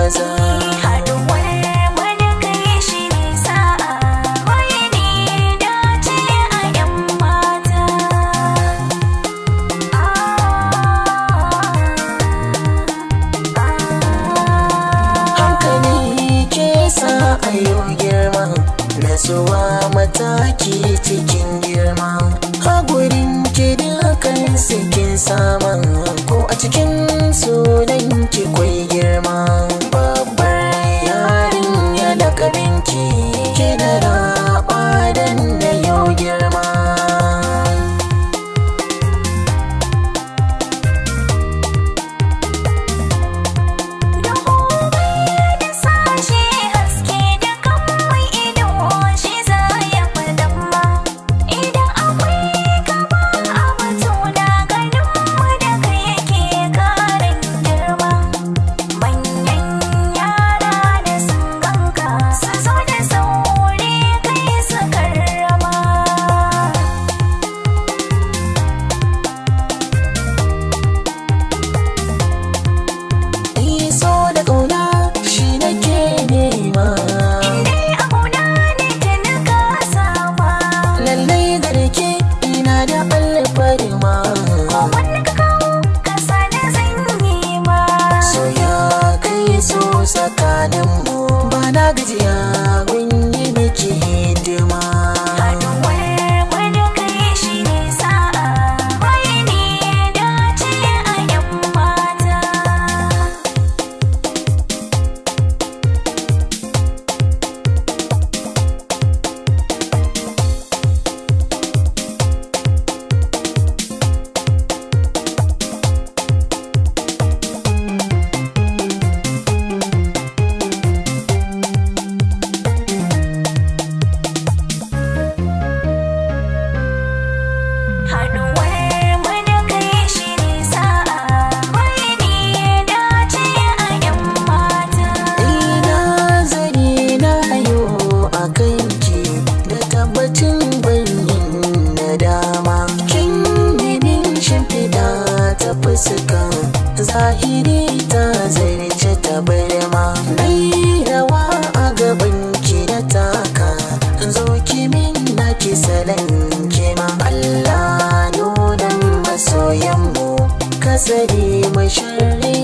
maza. Ayo girma, nasuwa mataki cikin girma. A gurin ki dukan sikin sama, ko a cikin sunan ki kwai girma. Babbar yarinya lakabin ki, ki da raba dan da yau girma. Tsakaninmu ba na gajiya gun yi miki hidima. Fuska zahiri ta zarce ta barma, nai rawa a gaban ki da taka, zo ki min na ki salon kima. Allah nunan masoyanmu, ka tsare mu sharri